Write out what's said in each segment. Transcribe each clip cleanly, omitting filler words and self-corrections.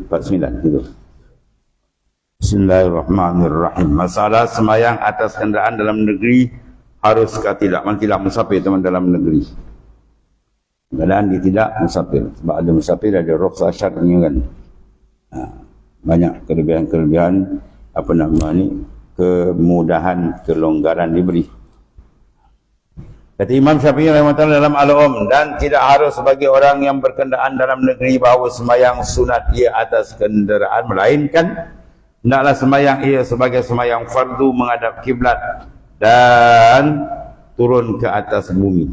149 gitu. Bismillahirrahmanirrahim. Masalah sembahyang atas kenderaan dalam negeri haruskah tidak? Tidak musafir teman dalam negeri. Kenderaan dia tidak musafir. Sebab ada musafir ada rukhsah syar'iyya kan. Banyak kelebihan-kelebihan kemudahan, kelonggaran diberi. Kata Imam Syafi'i rahimahullah dalam Al-Um, dan tidak harus bagi orang yang berkenderaan dalam negeri bahawa sembahyang sunat ia atas kenderaan, melainkan hendaklah sembahyang ia sebagai sembahyang fardu menghadap kiblat dan turun ke atas bumi.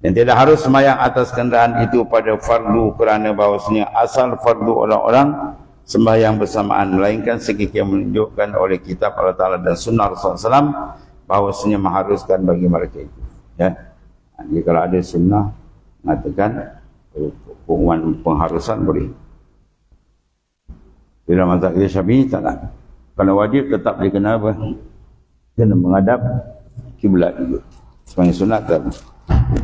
Dan tidak harus sembahyang atas kenderaan itu pada fardu kerana bahawasanya asal fardu orang-orang sembahyang bersamaan, melainkan sekiranya menunjukkan oleh kitab Allah Ta'ala dan sunnah Rasulullah SAW bahawasanya mengharuskan bagi mereka itu. Ya. Jadi kalau ada sunnah mengatakan hukuman pengharusan boleh. Bila mazhab Syafi'i tak nak. Kalau wajib tetap dia kena apa? Kena menghadap kiblat juga. Sepanjang sunat tak.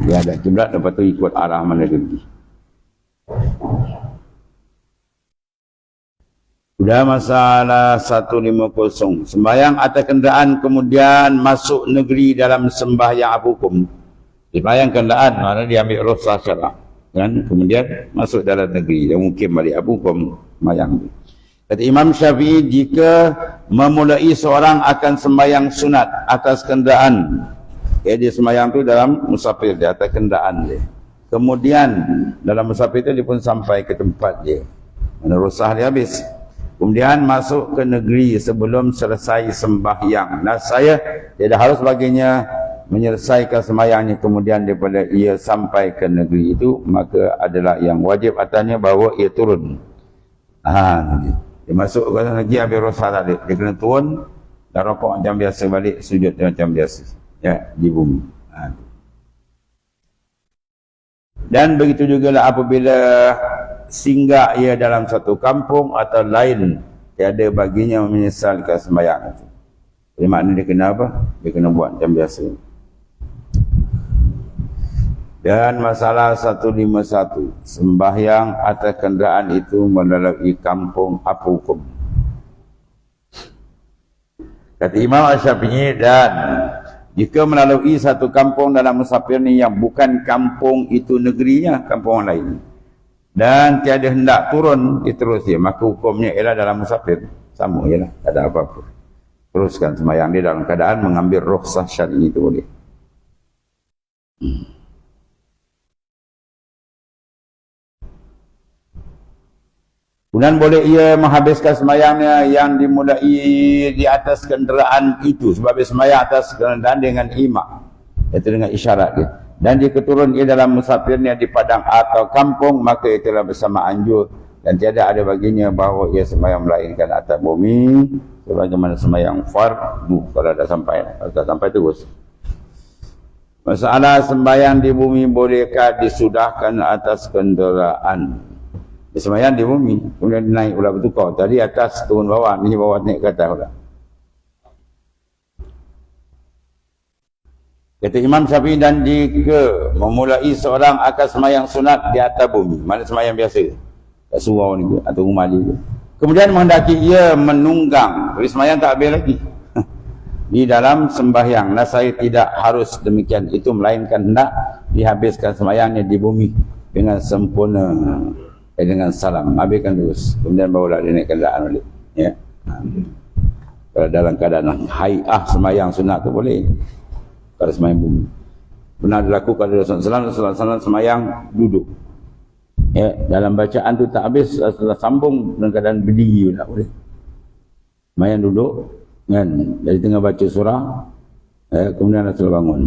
Dia ada kiblat, lepas tu ikut arah mana dia pergi. Sudah masalah 150. Sembahyang atas kenderaan kemudian masuk negeri dalam sembahyang apa hukum? Sembahyang kenderaan, mana dia ambil rukhsah syarak. Dan kemudian masuk dalam negeri. Dan mungkin balik apa hukum sembahyang. Kata Imam Syafi'i, jika memulai seorang akan sembahyang sunat atas kenderaan. Ya, dia sembahyang tu dalam musafir, di atas kenderaan dia. Kemudian dalam musafir tu dia pun sampai ke tempat dia. Mana rukhsah dia habis. Kemudian masuk ke negeri sebelum selesai sembahyang. Nah, saya tidak harus baginya menyelesaikan sembahyangnya kemudian daripada ia sampai ke negeri itu, maka adalah yang wajib atasnya bahawa ia turun. Dia masuk ke negeri habis rukhsah tadi. Dia kena turun dan rokok macam biasa, balik sujud macam biasa. Ya, di bumi. Dan begitu juga lah apabila singgah ia dalam satu kampung atau lain, tiada baginya menyesalkan sembahyang itu. Jadi maknanya dia kena apa? Dia kena buat macam biasa. Dan masalah 151, sembahyang atas kenderaan itu melalui kampung apa hukum? Kata Imam Syafi'i, dan jika melalui satu kampung dalam musafir ni yang bukan kampung itu negerinya, kampung lain, dan tiada hendak turun, dia terus dia, maka hukumnya ialah dalam musafir. Sama ialah, tak ada apa-apa. Teruskan sembahyang dia dalam keadaan mengambil rukhsah syar'i itu boleh. Kemudian boleh ia menghabiskan sembahyangnya yang dimulai di atas kenderaan itu. Sebab dia sembahyang atas kenderaan dengan imak, iaitu dengan isyarat dia. Dan jika turun ia dalam musafirnya di padang atau kampung, maka ia telah bersama anjur dan tiada ada baginya bahawa ia sembahyang melainkan atas bumi sebagaimana sembahyang fardu kalau dah sampai. Kalau dah sampai terus. Masalah sembahyang di bumi bolehkah disudahkan atas kenderaan? Sembahyang di bumi kemudian naik pula bertukar. Tadi atas turun bawah, ni bawah naik ke atas pula. Kata Imam Syafi'i, dan jika memulai seorang akan sembahyang sunat di atas bumi, mana sembahyang biasa kat surau ni atau rumah dia, kemudian menghendaki ia menunggang, tapi sembahyang tak habis lagi di dalam sembahyang, nah saya tidak harus demikian itu, melainkan hendak dihabiskan sembahyangnya di bumi dengan sempurna, dengan salam, habiskan terus, kemudian barulah dia naik kenderaan balik. Ya. Kalau dalam keadaan hai'ah sembahyang sunat tu boleh. Kalau sembahyang bumi pernah dilakukan oleh Rasulullah SAW sembahyang duduk. Ya, dalam bacaan tu tak habis, setelah sambung dalam keadaan berdiri pula boleh. Sembahyang duduk kan, dari tengah baca surah, kemudian Rasulullah bangun.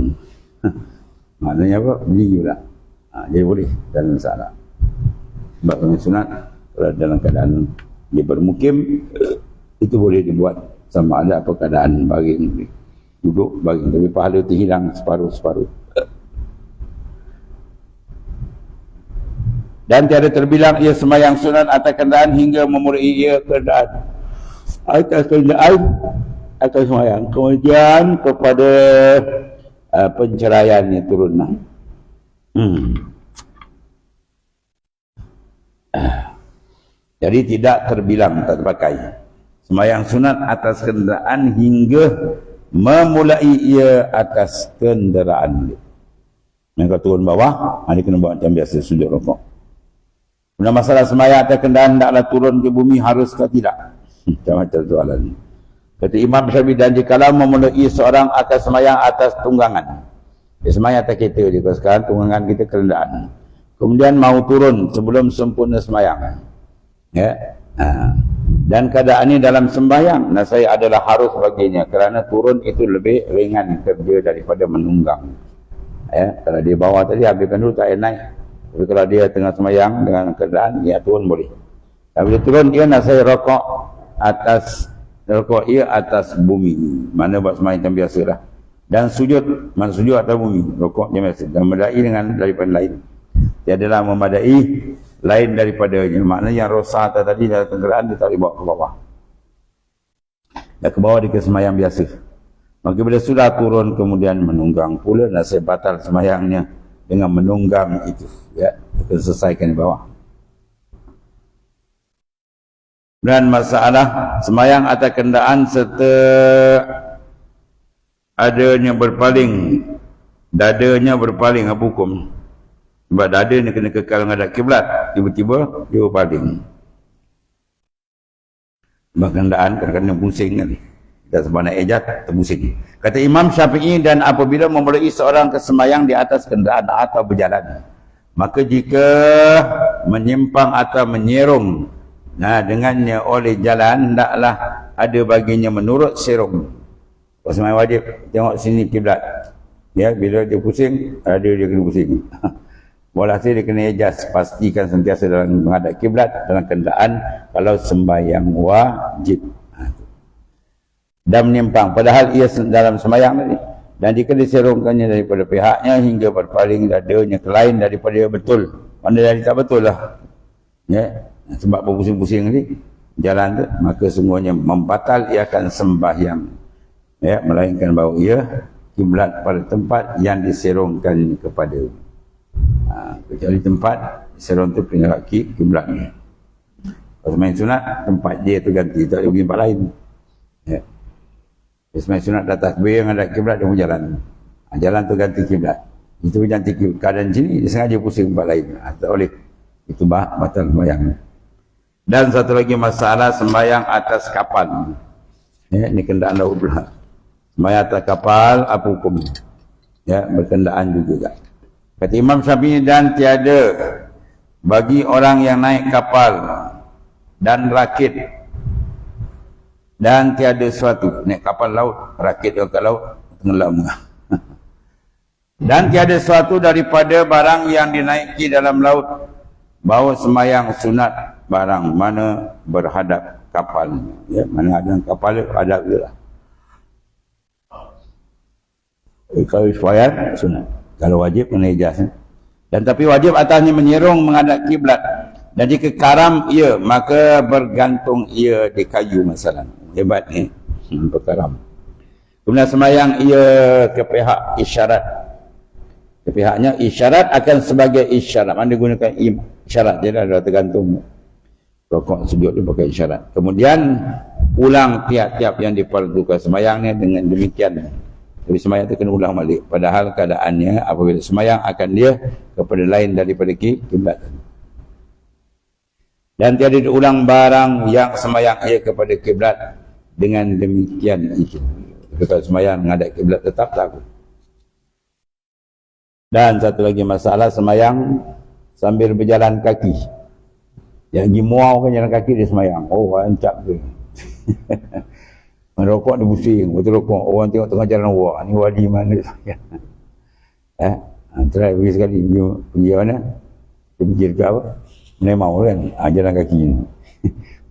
Maknanya apa? Berdiri pula. Jadi boleh, dalam masalah. Sebab dengan sunat, kalau dalam keadaan dia bermukim, itu boleh dibuat sama ada apa keadaan baring, duduk baring, tapi pahala itu hilang separuh-separuh. Dan tiada terbilang ia sembahyang sunat atas kenderaan hingga memulai ia kenderaan atas kenderaan atas sembahyang. Kemudian kepada penceraiannya turunlah. Jadi tidak terbilang, tak terpakai. Sembahyang sunat atas kenderaan hingga memulai ia atas kenderaan. Yang kau turun bawah, dia kena buat macam biasa, sujud rokok. Kemudian masalah sembahyang atas kenderaan taklah turun ke bumi, harus ke tidak? Macam-macam soalan. Kata Imam Syafi'i, dan jikalau memulai seorang akan sembahyang atas tunggangan. Dia sembahyang atas kereta je, kalau sekarang tunggangan kita kenderaan. Kemudian mau turun sebelum sempurna sembahyang. Ya. Dan keadaan ini dalam sembahyang, saya adalah harus baginya, kerana turun itu lebih ringan kerja daripada menunggang. Ya, kalau dia bawah tadi habiskan dulu, tak payah naik. Tapi kalau dia tengah sembahyang dengan keadaan, dia turun boleh. Kalau dia turun, dia saya rokok ia atas bumi. Mana buat sembahyang yang biasa lah. Dan sujud, mana sujud atas bumi, rokok dia biasa. Dan memadai dengan daripada lain. Tiadalah memadai lain daripadanya. Maknanya yang rosa tadi dalam kenderaan dia tak boleh bawa ke bawah. Dan ke bawah dia ke sembahyang biasa. Maka bila sudah turun kemudian menunggang pula, nasib batal sembahyangnya dengan menunggang itu. Ya, kita selesaikan di bawah. Dan masalah sembahyang atas kenderaan serta adanya berpaling, dadanya berpaling apa hukum? Sebab dada ni kena kekal menghadap kiblat, tiba-tiba dia berpaling. Sebab kenderaan kadang-kadang pusing kan. Kita sebab nak ejat, terpusing. Kata Imam Syafi'i, dan apabila memulai seorang kesembahyang di atas kenderaan atau berjalan, maka jika menyimpang atau menyerong dengannya oleh jalan, hendaklah ada baginya menurut serong. Kalau sembahyang wajib, tengok sini kiblat. Ya, bila dia pusing, ada dia kena pusing. Walhasil dia kena adjust, pastikan sentiasa dalam menghadap kiblat dalam kenderaan kalau sembahyang wajib. Dan menyimpang, padahal ia dalam sembahyang tadi. Dan jika diserongkannya daripada pihaknya hingga berpaling dadanya ke lain daripada dia betul. Mana jadi tak betul lah. Ya, sebab berpusing-pusing ni jalan tu, maka semuanya membatal ia akan sembahyang. Ya, melainkan bahawa ia kiblat pada tempat yang diserongkan kepada. Kecuali tempat serong tu kena kaki kiblat ni. Kalau sembahyang sunat, tempat dia tu ganti, tak boleh pergi tempat lain. Ya. Sembahyang sunat dah takbir yang ada kiblat, dia pun jalan. Jalan tu ganti kiblat. Itu ganti kiblat. Keadaan sini dia sengaja pusing tempat lain. Tak boleh. Itu batal sembahyang. Dan satu lagi masalah sembahyang atas kapal. Ya, ni kenderaan laut pula. Sembahyang atas kapal apa hukumnya? Ya, berkendaan juga. Kata Imam Syafi'i, dan tiada bagi orang yang naik kapal dan rakit, dan tiada suatu naik kapal laut, rakit kat laut, tenggelam. Dan tiada suatu daripada barang yang dinaiki dalam laut, bahawa sembahyang sunat barang mana berhadap kapal. Ya, mana ada kapal hadap dia lah. Kalau sembahyang sunat. Kalau wajib kena ijaz. Dan tapi wajib atasnya menyerong menghadap kiblat. Dan jika karam ia, maka bergantung ia di kayu masalah. Hebat ni. Berkaram. Kemudian sembahyang ia ke pihak isyarat. Ke pihaknya isyarat akan sebagai isyarat. Mana gunakan isyarat. Dia dah tergantung. Rokok sujud dia pakai isyarat. Kemudian ulang tiap-tiap yang diperlukan sembahyangnya dengan demikian. Tapi sembahyang itu kena ulang balik. Padahal keadaannya apabila sembahyang akan dia kepada lain daripada kiblat. Dan tiada diulang barang yang sembahyang ia kepada kiblat dengan demikian itu. Kalau sembahyang menghadap kiblat tetap tak. Dan satu lagi masalah sembahyang sambil berjalan kaki. Yang pergi muau kan jalan kaki dia sembahyang. Oh, ancap tu. Merokok dia pusing, betul rokok. Orang tengok tengah jalan wak, ni wali mana saya. Try pergi sekali, pergi mana? Dia pergi dekat apa? Menemau kan, jalan kaki ni.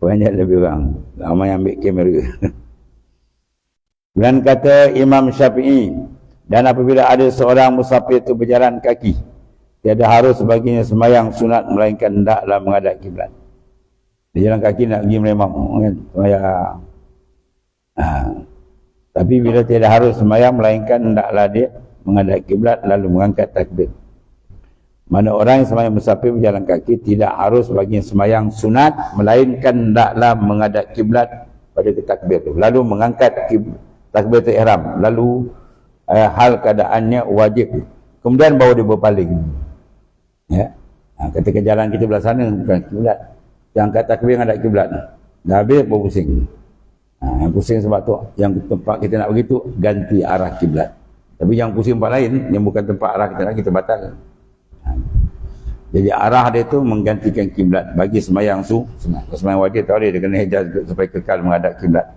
Banyak lebih orang, ramai ambil kamera. Dan kata Imam Syafi'i, dan apabila ada seorang musafir itu berjalan kaki, tiada harus baginya sembahyang sunat, melainkan hendaklah menghadap kiblat. Dia jalan kaki nak pergi melemau kan, sembahyang. Tapi bila tidak harus sembahyang, melainkan hendaklah dia menghadap kiblat lalu mengangkat takbir. Mana orang yang sembahyang musafir berjalan kaki tidak harus bagi sembahyang sunat, melainkan hendaklah menghadap kiblat pada takbir itu, lalu mengangkat takbiratul ihram, lalu hal keadaannya wajib, kemudian baru dia berpaling. Ya, ketika jalan kita belah sana bukan kiblat, yang angkat takbir menghadap kiblat, dah habis berpusing. Yang pusing sebab tu yang tempat kita nak begitu ganti arah kiblat. Tapi yang pusing tempat lain yang bukan tempat arah kita nak, kita batal. Jadi arah dia tu menggantikan kiblat bagi sembahyang sunat. Sembahyang wajib tak boleh, dia kena hijaz supaya kekal menghadap kiblat.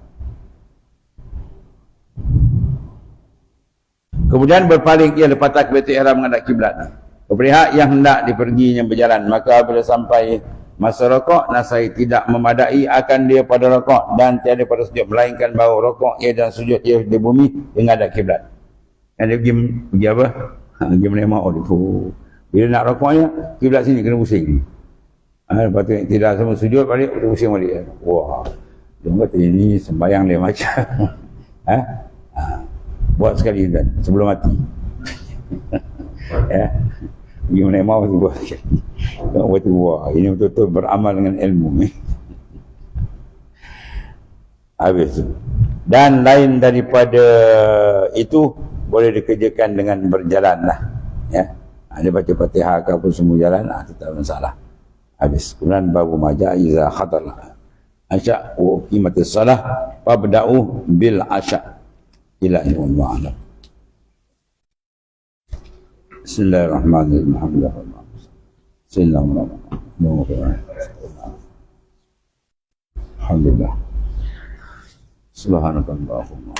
Kemudian berpaling ia lepas takbiratul ihram menghadap kiblat. Pihak yang hendak diperginya berjalan, maka bila sampai masa rokok, nasai tidak memadai akan dia pada rokok dan tiada pada sujud, melainkan bahawa rokok ia dan sujud ia di bumi menghadap kiblat. Yang dia pergi apa? Pergi menemah dia. Bila nak rokoknya, kiblat sini kena pusing. Lepas tu tidak semua sujud balik, pusing balik. Wah, dia kata ini sembahyang dia macam. Buat sekali dan sebelum mati. Ya. Pergi menemah tu buat sekali. Tengok betul, wah, ini betul-betul beramal dengan ilmu. Habis tu. Dan lain daripada itu boleh dikerjakan dengan berjalan lah. Ya. Dia baca Fatihah ke apa semua jalan, tetap masalah. Habis. Kemudian babu maja iza khatarlah asya' wa uqimatis salah fabda'u bil asya' ila ilmu ma'alam. Bismillahirrahmanirrahim. Alhamdulillah. Subhanakallahumma